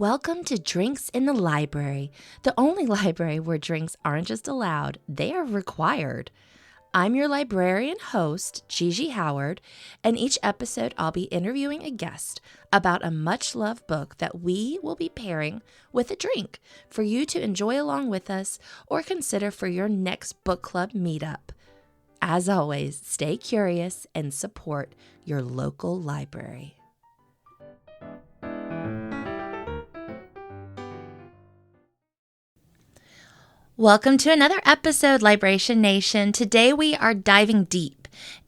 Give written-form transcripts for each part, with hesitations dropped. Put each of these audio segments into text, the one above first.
Welcome to Drinks in the Library, the only library where drinks aren't just allowed, they are required. I'm your librarian host, Gigi Howard, and each episode I'll be interviewing a guest about a much-loved book that we will be pairing with a drink for you to enjoy along with us or consider for your next book club meetup. As always, stay curious and support your local library. Welcome to another episode, Libration Nation. Today we are diving deep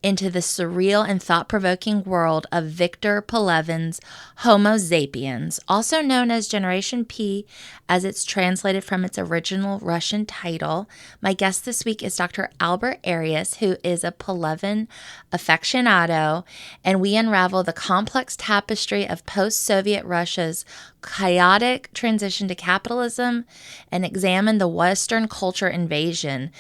into the surreal and thought-provoking world of Victor Pelevin's Homo Zapiens, also known as Generation P as it's translated from its original Russian title. My guest this week is Dr. Albert Arias, who is a Pelevin aficionado, and we unravel the complex tapestry of post-Soviet Russia's chaotic transition to capitalism and examine the Western culture invasion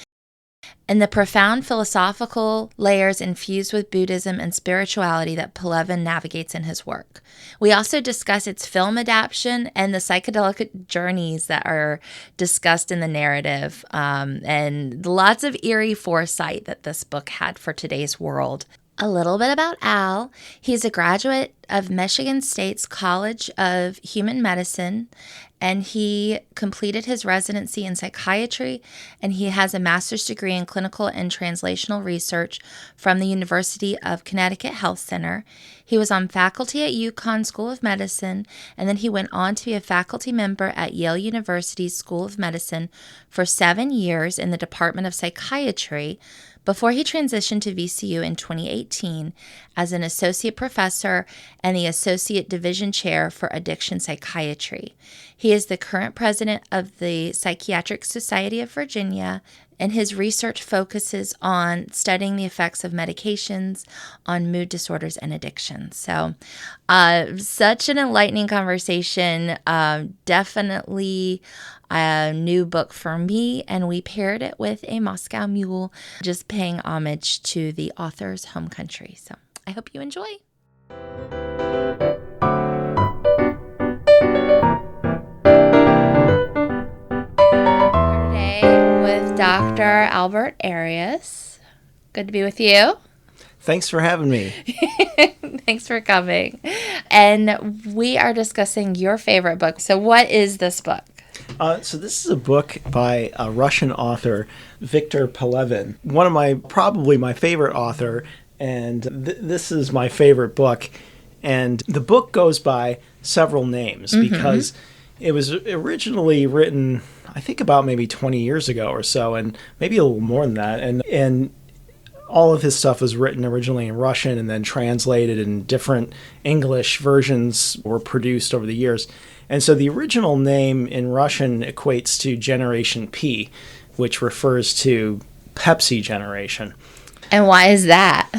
and the profound philosophical layers infused with Buddhism and spirituality that Pelevin navigates in his work. We also discuss its film adaptation and the psychedelic journeys that are discussed in the narrative, and lots of eerie foresight that this book had for today's world. A little bit about Al. He's a graduate of Michigan State's College of Human Medicine, and he completed his residency in psychiatry, and he has a master's degree in clinical and translational research from the University of Connecticut Health Center. He was on faculty at UCONN School of Medicine, and then he went on to be a faculty member at Yale University's School of Medicine for 7 years in the Department of Psychiatry, before he transitioned to VCU in 2018 as an associate professor and the associate division chair for Addiction Psychiatry. He is the current president of the Psychiatric Society of Virginia, and his research focuses on studying the effects of medications on mood disorders and addictions. So, such an enlightening conversation. Definitely a new book for me, and we paired it with a Moscow Mule, just paying homage to the author's home country. So, I hope you enjoy. Dr. Albert Arias. Good to be with you. Thanks for having me. Thanks for coming. And we are discussing your favorite book. So what is this book? So this is a book by a Russian author, Victor Pelevin. Probably my favorite author, and this is my favorite book. And the book goes by several names because it was originally written, I think, about maybe 20 years ago or so, and maybe a little more than that. And all of his stuff was written originally in Russian and then translated, and different English versions were produced over the years. And so the original name in Russian equates to Generation P, which refers to Pepsi generation. And why is that?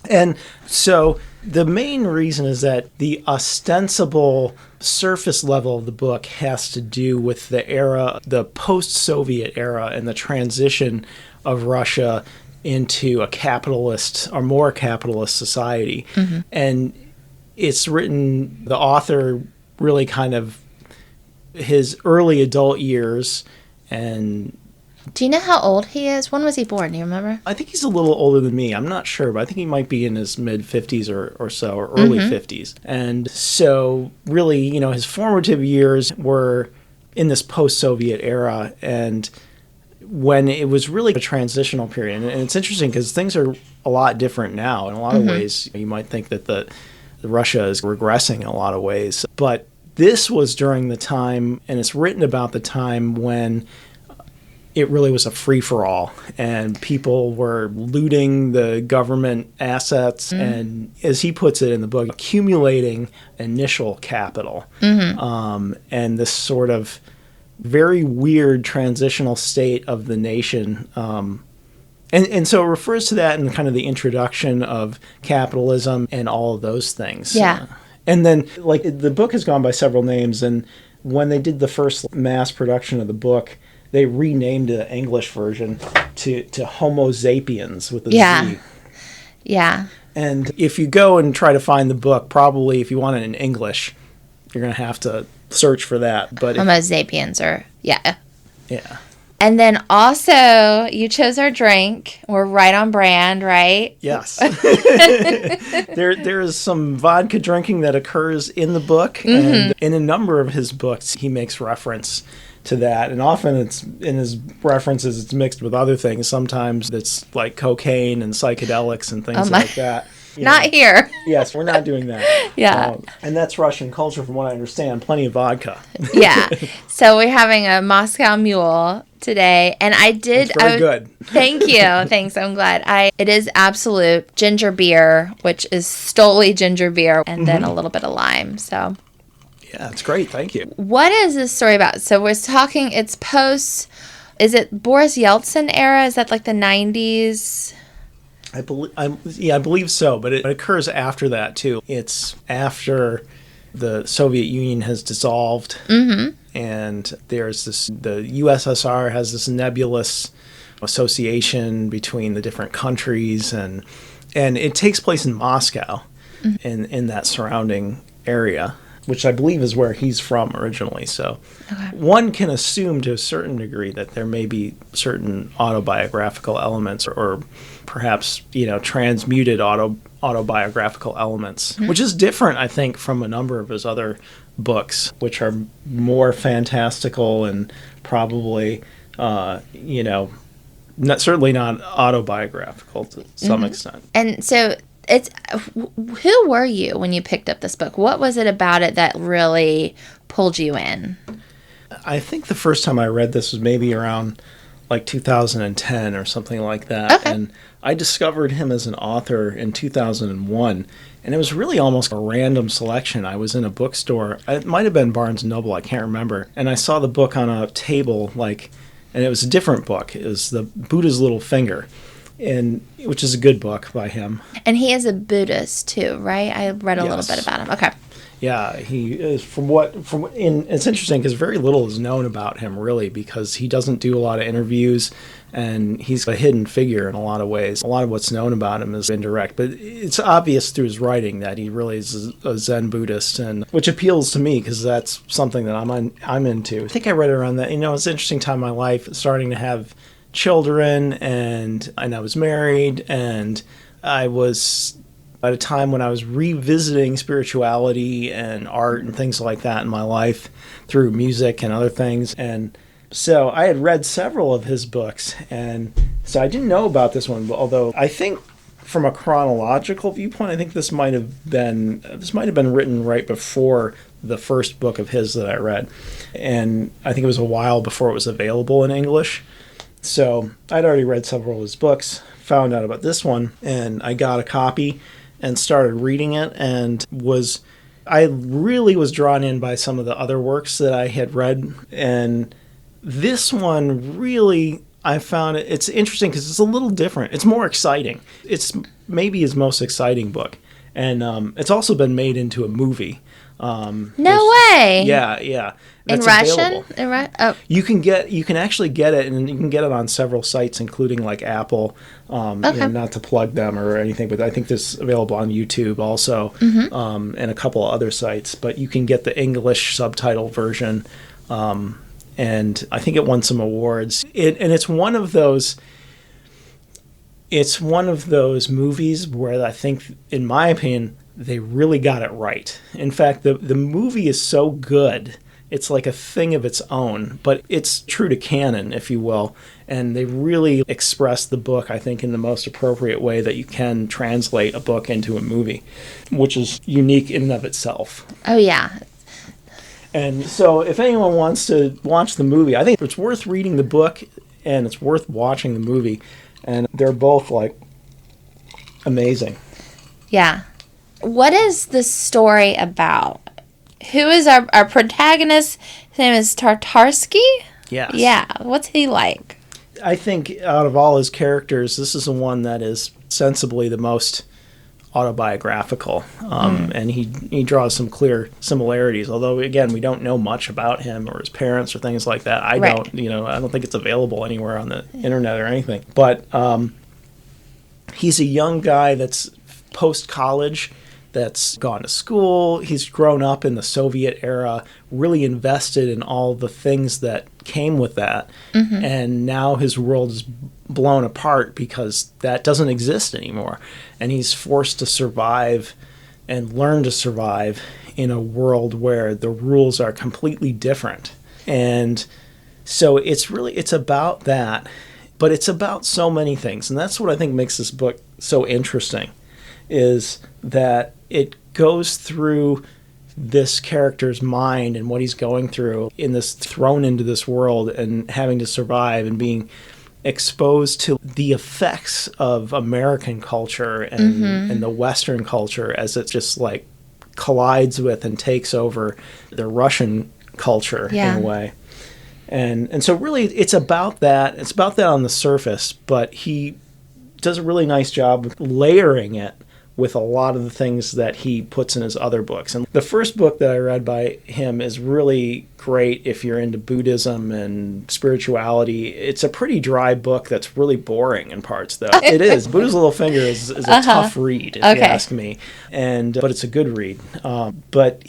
And so the main reason is that the ostensible surface level of the book has to do with the era, the post-Soviet era, and the transition of Russia into a capitalist or more capitalist society. And it's written, the author really kind of his early adult years. And do you know how old he is? When was he born? Do you remember? I think he's a little older than me. I'm not sure, but I think he might be in his mid-50s or so, or early 50s. And so really, his formative years were in this post-Soviet era, and when it was really a transitional period. And it's interesting because things are a lot different now. In a lot of ways, you might think that the Russia is regressing in a lot of ways. But this was during the time, and it's written about the time when it really was a free-for-all, and people were looting the government assets, and as he puts it in the book, accumulating initial capital, and this sort of very weird transitional state of the nation. And so it refers to that in kind of the introduction of capitalism and all of those things. Yeah. And then, the book has gone by several names, and when they did the first mass production of the book, they renamed the English version to Homo Zapiens with a Z. Yeah. And if you go and try to find the book, probably if you want it in English, you're going to have to search for that. But Homo Zapiens yeah. Yeah. And then also, you chose our drink. We're right on brand, right? Yes. There is some vodka drinking that occurs in the book. And in a number of his books, he makes reference to that. And often it's in his references, it's mixed with other things. Sometimes it's like cocaine and psychedelics and things like that. Not here. Yes, we're not doing that. Yeah. And that's Russian culture, from what I understand. Plenty of vodka. Yeah. So we're having a Moscow Mule today. And I did. It's very good. Thank you. Thanks. I'm glad. It is absolute ginger beer, which is Stoli ginger beer, and then a little bit of lime. So. Yeah, it's great. Thank you. What is this story about? So we're talking, it's post, is it Boris Yeltsin era? Is that like the 90s? I believe so, but it occurs after that too. It's after the Soviet Union has dissolved, and there's the USSR has this nebulous association between the different countries, and it takes place in Moscow, in that surrounding area, which I believe is where he's from originally. So one can assume to a certain degree that there may be certain autobiographical elements or perhaps, transmuted autobiographical elements, which is different, I think, from a number of his other books, which are more fantastical and probably, certainly not autobiographical to some extent. And so who were you when you picked up this book? What was it about it that really pulled you in? I think the first time I read this was maybe around like 2010 or something like that. Okay. And I discovered him as an author in 2001. And it was really almost a random selection. I was in a bookstore. It might have been Barnes & Noble. I can't remember. And I saw the book on a table, and it was a different book. It was the Buddha's Little Finger, which is a good book by him. And he is a Buddhist too, right? I read a little bit about him. Okay. Yeah, he is. It's interesting because very little is known about him really, because he doesn't do a lot of interviews, and he's a hidden figure in a lot of ways. A lot of what's known about him is indirect, but it's obvious through his writing that he really is a Zen Buddhist, and which appeals to me because that's something that I'm into. I think I read it around that. It's an interesting time in my life, starting to have children, and I was married, and I was at a time when I was revisiting spirituality and art and things like that in my life through music and other things. And so I had read several of his books, and so I didn't know about this one, although I think from a chronological viewpoint, I think this might have been written right before the first book of his that I read. And I think it was a while before it was available in English. So I'd already read several of his books, found out about this one, and I got a copy and started reading it, and I really was drawn in by some of the other works that I had read. And this one really, I found it's interesting because it's a little different. It's more exciting. It's maybe his most exciting book. And it's also been made into a movie. No way. Yeah. That's in Russian? You can actually get it, and you can get it on several sites, including like Apple. Not to plug them or anything, but I think this is available on YouTube also, and a couple of other sites. But you can get the English subtitle version, and I think it won some awards. And it's one of those. It's one of those movies where I think, in my opinion, they really got it right. In fact, the movie is so good. It's like a thing of its own, but it's true to canon, if you will. And they really express the book, I think, in the most appropriate way that you can translate a book into a movie, which is unique in and of itself. Oh, yeah. And so if anyone wants to watch the movie, I think it's worth reading the book and it's worth watching the movie. And they're both, amazing. Yeah. What is the story about? Who is our protagonist? His name is Tartarsky? Yes. Yeah. What's he like? I think out of all his characters, this is the one that is sensibly the most autobiographical. And he draws some clear similarities. Although, again, we don't know much about him or his parents or things like that. I don't think it's available anywhere on the internet or anything. But he's a young guy that's post-college, that's gone to school. He's grown up in the Soviet era, really invested in all the things that came with that. And now his world is blown apart because that doesn't exist anymore. And he's forced to survive and learn to survive in a world where the rules are completely different. And so it's about that, but it's about so many things. And that's what I think makes this book so interesting, is that it goes through this character's mind and what he's going through in this, thrown into this world and having to survive and being exposed to the effects of American culture and the Western culture as it just like collides with and takes over the Russian culture in a way. And so really it's about that. It's about that on the surface, but he does a really nice job of layering it with a lot of the things that he puts in his other books. And the first book that I read by him is really great if you're into Buddhism and spirituality. It's a pretty dry book that's really boring in parts, though. It is. Buddha's Little Finger is a tough read, if you ask me. But it's a good read. But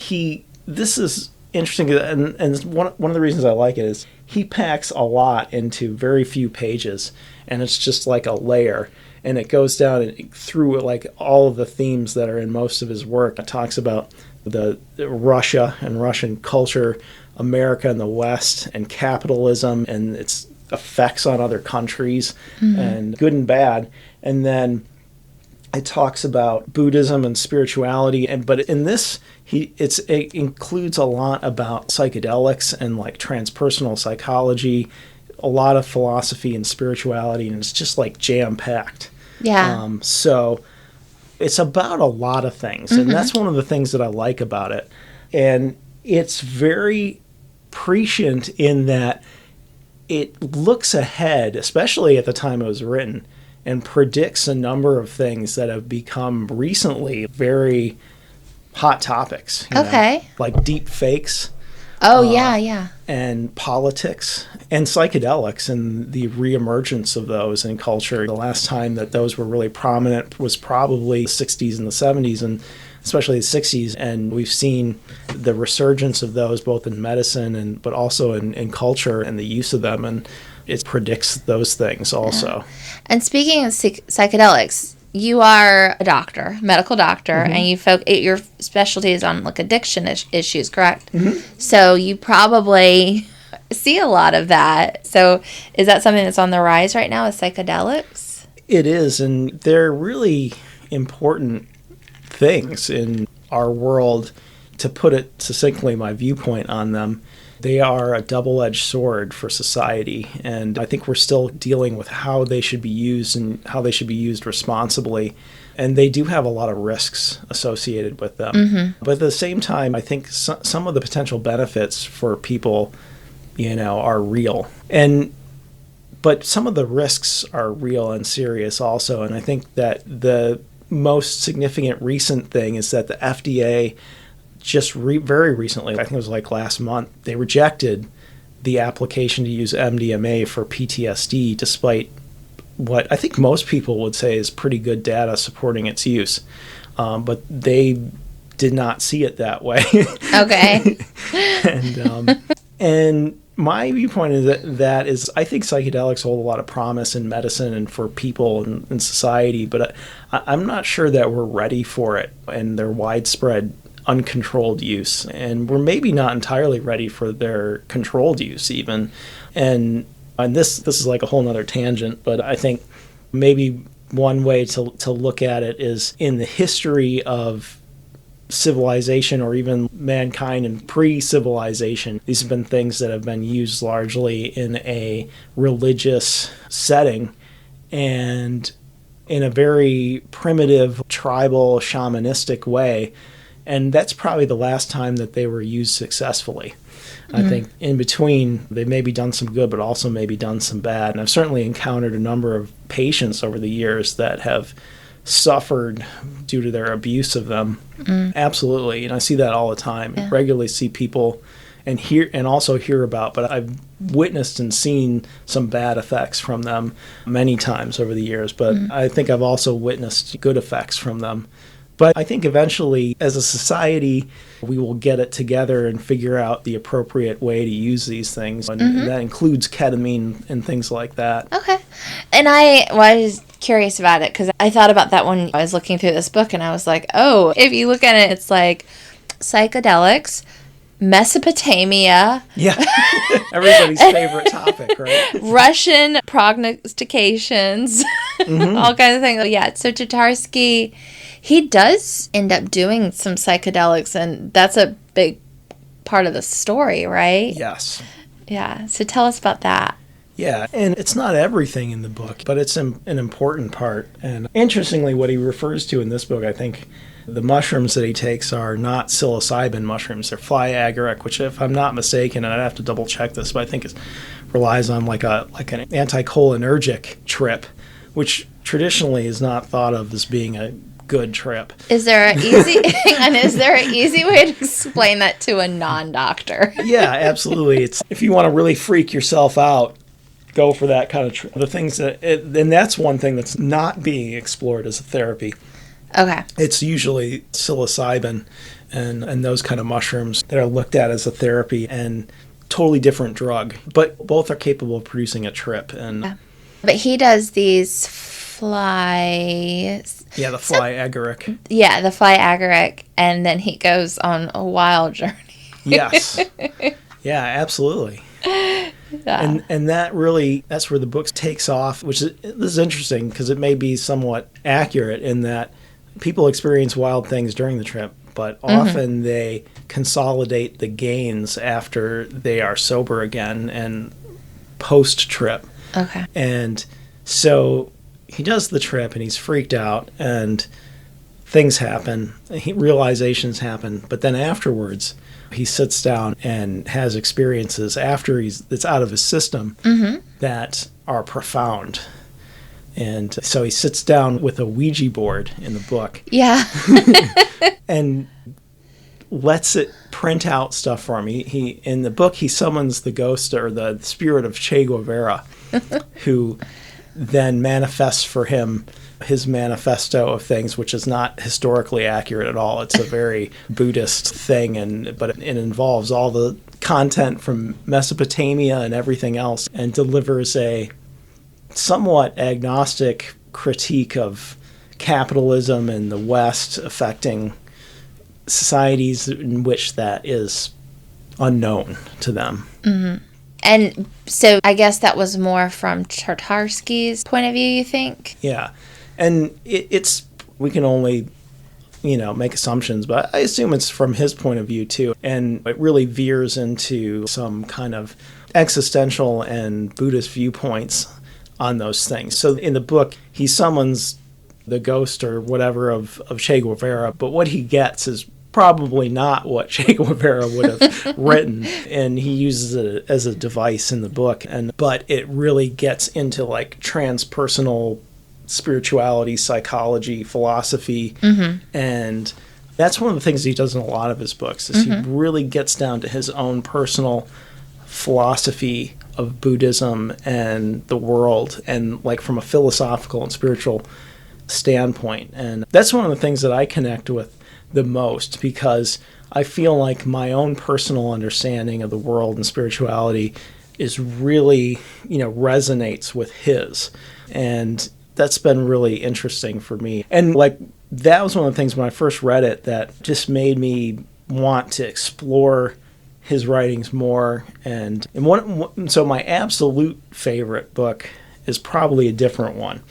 this is interesting, and one of the reasons I like it is he packs a lot into very few pages, and it's just like a layer. And it goes down and through like all of the themes that are in most of his work. It talks about the Russia and Russian culture, America and the West, and capitalism and its effects on other countries, and good and bad. And then it talks about Buddhism and spirituality. But in this, it includes a lot about psychedelics and like transpersonal psychology, a lot of philosophy and spirituality, and it's just like jam-packed. Yeah. So it's about a lot of things, and that's one of the things that I like about it. And it's very prescient in that it looks ahead, especially at the time it was written, and predicts a number of things that have become recently very hot topics. You know, like deep fakes. And politics and psychedelics and the reemergence of those in culture. The last time that those were really prominent was probably the 60s and the 70s, and especially the 60s. And we've seen the resurgence of those both in medicine but also in culture and the use of them. And it predicts those things also. And speaking of psychedelics, you are a doctor, medical doctor, and your specialty is on like addiction issues, correct? So you probably see a lot of that. So is that something that's on the rise right now with psychedelics? It is, and they're really important things in our world. To put it succinctly, my viewpoint on them, they are a double-edged sword for society, and I think we're still dealing with how they should be used and how they should be used responsibly. And they do have a lot of risks associated with them. But at the same time, I think some of the potential benefits for people, are real. But some of the risks are real and serious also. And I think that the most significant recent thing is that the FDA just very recently, I think it was like last month, they rejected the application to use MDMA for PTSD, despite what I think most people would say is pretty good data supporting its use. But they did not see it that way. Okay. And my viewpoint is that is I think psychedelics hold a lot of promise in medicine and for people and in society, but I'm not sure that we're ready for it and their widespread uncontrolled use, and we're maybe not entirely ready for their controlled use even. And this is like a whole nother tangent, but I think maybe one way to look at it is in the history of civilization or even mankind and pre-civilization. These have been things that have been used largely in a religious setting and in a very primitive, tribal, shamanistic way. And that's probably the last time that they were used successfully. I think in between, they've maybe done some good, but also maybe done some bad. And I've certainly encountered a number of patients over the years that have suffered due to their abuse of them. Absolutely. And I see that all the time. I regularly see people and also hear about, but I've witnessed and seen some bad effects from them many times over the years. But I think I've also witnessed good effects from them But I think eventually, as a society, we will get it together and figure out the appropriate way to use these things. And that includes ketamine and things like that. Okay. And I was curious about it because I thought about that when I was looking through this book, and I was like, oh, if you look at it, it's like psychedelics, Mesopotamia. Yeah. Everybody's favorite topic, right? Russian prognostications, all kinds of things. Yeah. So Tatarsky, he does end up doing some psychedelics, and that's a big part of the story, right? Yes. Yeah. So tell us about that. Yeah, and it's not everything in the book, but it's an important part. And interestingly, what he refers to in this book, I think the mushrooms that he takes are not psilocybin mushrooms. They're fly agaric, which, if I'm not mistaken, and I'd have to double check this, but I think it relies on like an anticholinergic trip, which traditionally is not thought of as being a good trip. Is there an easy way to explain that to a non-doctor? Yeah, absolutely. It's if you want to really freak yourself out, go for that kind of trip. The things and that's one thing that's not being explored as a therapy. Okay. It's usually psilocybin and those kind of mushrooms that are looked at as a therapy and totally different drug, but both are capable of producing a trip. And but he does these flies. Yeah, the fly agaric. Yeah, the fly agaric, and then he goes on a wild journey. Yes. Yeah, absolutely. Yeah. And that's where the book takes off, which is interesting because it may be somewhat accurate in that people experience wild things during the trip, but often they consolidate the gains after they are sober again and post-trip. Okay. And so he does the trip and he's freaked out and things happen, realizations happen, but then afterwards he sits down and has experiences after it's out of his system that are profound. And so he sits down with a Ouija board in the book. Yeah. And lets it print out stuff for him. He in the book, he summons the ghost or the spirit of Che Guevara, who then manifests for him his manifesto of things, which is not historically accurate at all. It's a very Buddhist thing, but it involves all the content from Mesopotamia and everything else, and delivers a somewhat agnostic critique of capitalism and the West affecting societies in which that is unknown to them. Mm-hmm. And so I guess that was more from Tatarsky's point of view, you think? Yeah. And it's we can only, make assumptions, but I assume it's from his point of view too. And it really veers into some kind of existential and Buddhist viewpoints on those things. So in the book, he summons the ghost or whatever of Che Guevara, but what he gets is probably not what Che Guevara would have written, and he uses it as a device in the book. But it really gets into like transpersonal spirituality, psychology, philosophy, and that's one of the things he does in a lot of his books. Is he really gets down to his own personal philosophy of Buddhism and the world, and like from a philosophical and spiritual standpoint. And that's one of the things that I connect with the most, because I feel like my own personal understanding of the world and spirituality is really, resonates with his. And that's been really interesting for me. And like that was one of the things when I first read it that just made me want to explore his writings more. And so my absolute favorite book is probably a different one.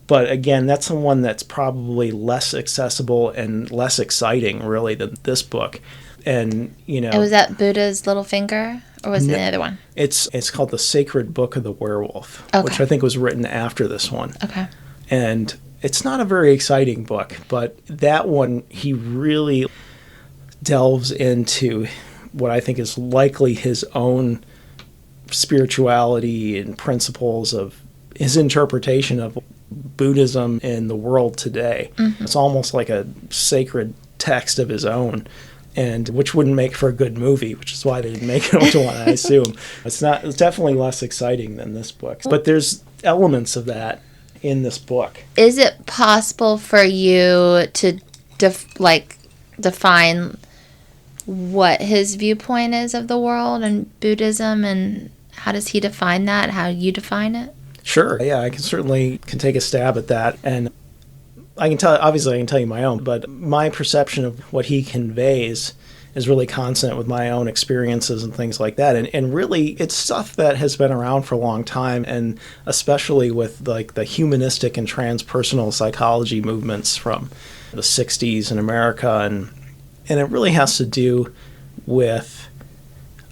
But again, that's the one that's probably less accessible and less exciting, really, than this book. And, Was that Buddha's Little Finger? Or was it the other one? It's called The Sacred Book of the Werewolf, which I think was written after this one. Okay. And it's not a very exciting book, but that one, he really delves into what I think is likely his own spirituality and principles of his interpretation of Buddhism in the world today. It's almost like a sacred text of his own, and which wouldn't make for a good movie, which is why they didn't make it into one, I assume. It's definitely less exciting than this book, but there's elements of that in this book. Is it possible for you to define what his viewpoint is of the world and Buddhism, and how does he define that? How you define it? Sure. Yeah, I can take a stab at that. And I can tell you my own, but my perception of what he conveys is really consonant with my own experiences and things like that. And really, it's stuff that has been around for a long time, and especially with like the humanistic and transpersonal psychology movements from the 60s in America. And it really has to do with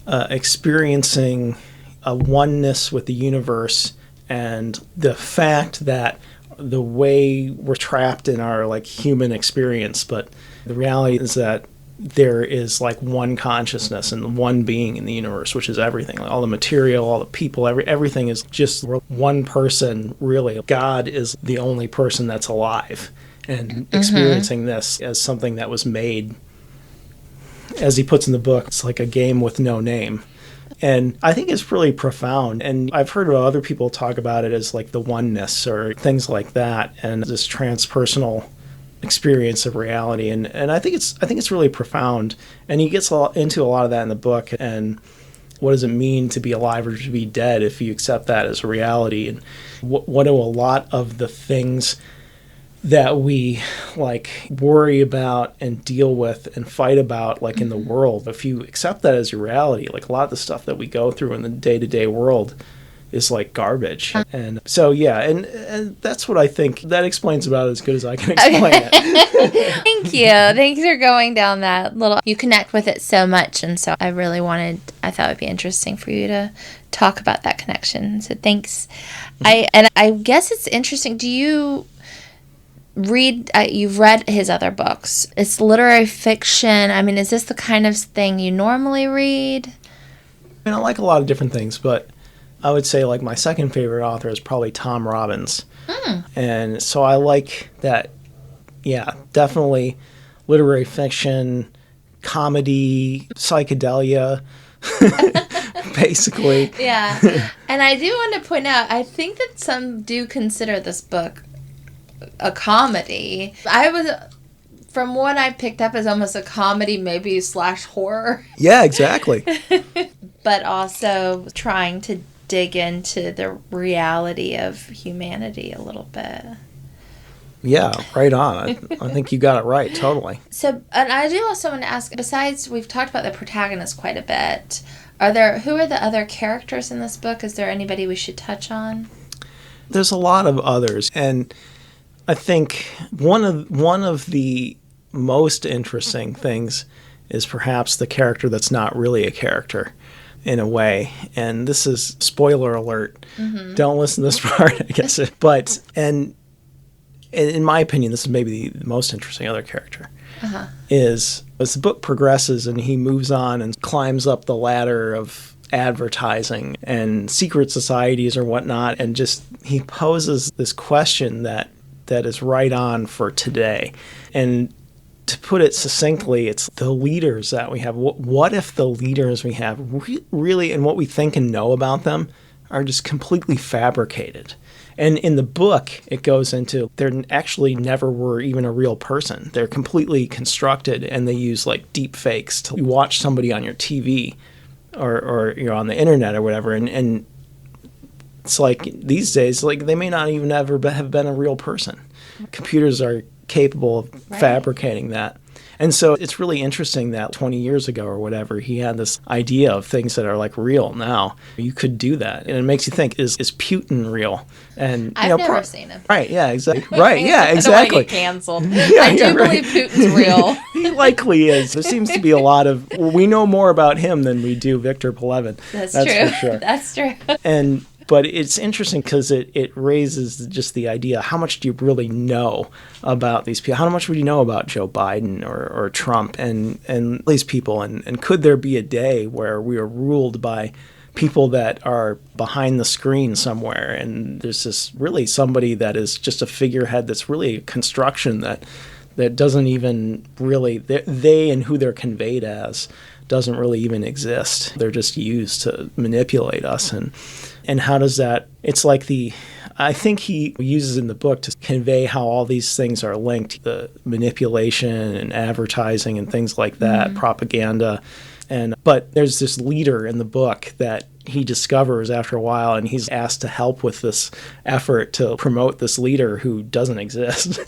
experiencing a oneness with the universe, and the fact that the way we're trapped in our like human experience, but the reality is that there is like one consciousness and one being in the universe, which is everything. Like all the material, all the people, everything is just one person, really. God is the only person that's alive, and experiencing this as something that was made, as he puts in the book, it's like a game with no name. And I think it's really profound. And I've heard other people talk about it as like the oneness or things like that, and this transpersonal experience of reality. And I think it's really profound. And he gets into a lot of that in the book. And what does it mean to be alive or to be dead if you accept that as a reality? And what do a lot of the things that we like worry about and deal with and fight about like in the world, if you accept that as your reality, like a lot of the stuff that we go through in the day-to-day world is like garbage. And so yeah, and that's what I think. That explains about as good as I can explain it. Thank you. Thanks for going down that little, you connect with it so much, and so I thought it would be interesting for you to talk about that connection. So thanks. I guess it's interesting. Do you you've read his other books? It's literary fiction. I mean, is this the kind of thing you normally read? I mean, I like a lot of different things, but I would say like my second favorite author is probably Tom Robbins. And so I like that. Yeah, definitely literary fiction, comedy, psychedelia, basically. Yeah. And I do want to point out, I think that some do consider this book a comedy. From what I picked up, as almost a comedy, maybe / horror. Yeah, exactly. But also trying to dig into the reality of humanity a little bit. Yeah, right on. I think you got it right, totally. So, and I do also want to ask, besides, we've talked about the protagonist quite a bit, who are the other characters in this book? Is there anybody we should touch on? There's a lot of others, and I think one of the most interesting things is perhaps the character that's not really a character in a way. And this is spoiler alert. Don't listen to this part, I guess. But and in my opinion, this is maybe the most interesting other character. Is as the book progresses and he moves on and climbs up the ladder of advertising and secret societies or whatnot, and just he poses this question that is right on for today. And to put it succinctly, it's the leaders that we have. What if the leaders we have really, and what we think and know about them, are just completely fabricated? And in the book, it goes into there actually never were even a real person. They're completely constructed, and they use like deep fakes to watch somebody on your TV or you know, on the internet or whatever, and it's like these days, like they may not even ever have been a real person. Computers are capable of fabricating that. And so it's really interesting that 20 years ago or whatever, he had this idea of things that are like real now. You could do that. And it makes you think, is Putin real? And I've never seen him. Right, yeah, exactly. Right, yeah, exactly. I don't want to get canceled. I do believe Putin's real. He likely is. There seems to be a lot of, we know more about him than we do Victor Pelevin. That's true. For sure. That's true. But it's interesting because it raises just the idea, how much do you really know about these people? How much would you know about Joe Biden or Trump and these people? And could there be a day where we are ruled by people that are behind the screen somewhere, and there's this really somebody that is just a figurehead that's really a construction that doesn't even really, they and who they're conveyed as doesn't really even exist. They're just used to manipulate us. And how does that, it's like I think he uses in the book to convey how all these things are linked, the manipulation and advertising and things like that, propaganda. But there's this leader in the book that he discovers after a while, and he's asked to help with this effort to promote this leader who doesn't exist,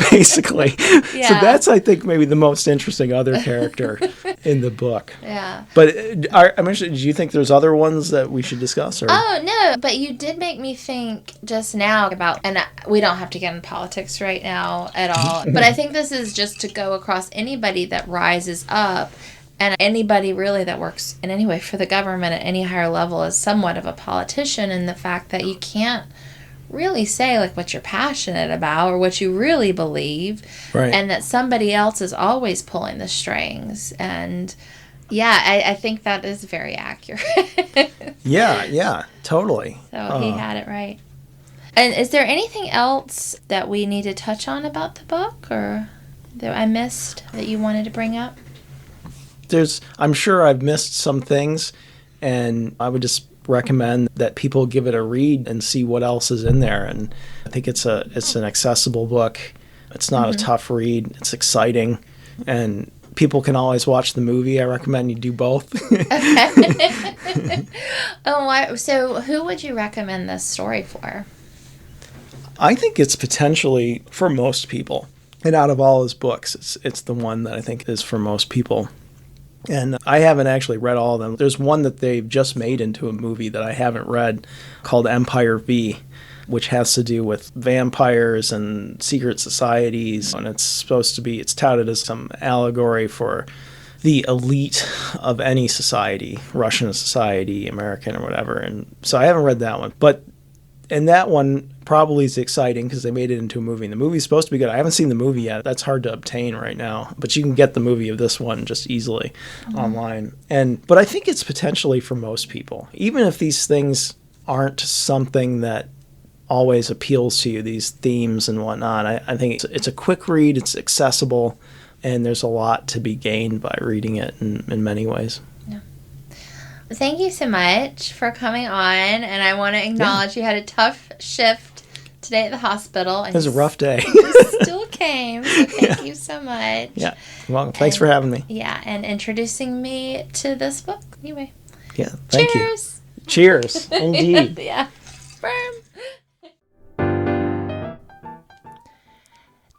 basically. Yeah. So that's, I think, maybe the most interesting other character in the book. Yeah. But I mentioned, do you think there's other ones that we should discuss? Or? Oh, no, but you did make me think just now about, and we don't have to get in politics right now at all, but I think this is just to go across anybody that rises up. And anybody really that works in any way for the government at any higher level is somewhat of a politician, and the fact that you can't really say like what you're passionate about or what you really believe, right. And that somebody else is always pulling the strings. And yeah, I think that is very accurate. Yeah, totally. So he had it right. And is there anything else that we need to touch on about the book or that I missed that you wanted to bring up? I'm sure I've missed some things, and I would just recommend that people give it a read and see what else is in there. And I think it's an accessible book. It's not a tough read. It's exciting, and people can always watch the movie. I recommend you do both. Okay. So who would you recommend this story for? I think it's potentially for most people. And out of all his books, it's the one that I think is for most people. And I haven't actually read all of them. There's one that they've just made into a movie that I haven't read called Empire V, which has to do with vampires and secret societies. And it's touted as some allegory for the elite of any society, Russian society, American or whatever. And so I haven't read that one. And that one probably is exciting because they made it into a movie. And the movie's supposed to be good. I haven't seen the movie yet. That's hard to obtain right now. But you can get the movie of this one just easily online. But I think it's potentially for most people. Even if these things aren't something that always appeals to you, these themes and whatnot, I think it's a quick read. It's accessible. And there's a lot to be gained by reading it in many ways. Thank you so much for coming on, and I want to acknowledge you had a tough shift today at the hospital. And it was a rough day. You still came, so thank you so much. Yeah, well, thanks for having me. Yeah, and introducing me to this book. Anyway. Yeah, thank Cheers. you. Cheers, indeed. Yeah,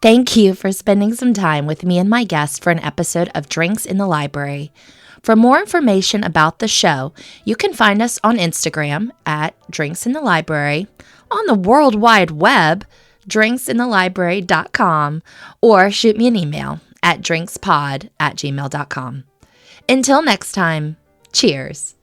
Thank you for spending some time with me and my guest for an episode of Drinks in the Library. For more information about the show, you can find us on Instagram at Drinks in the Library, on the World Wide Web, drinksinthelibrary.com, or shoot me an email at drinkspod@gmail.com. Until next time, cheers.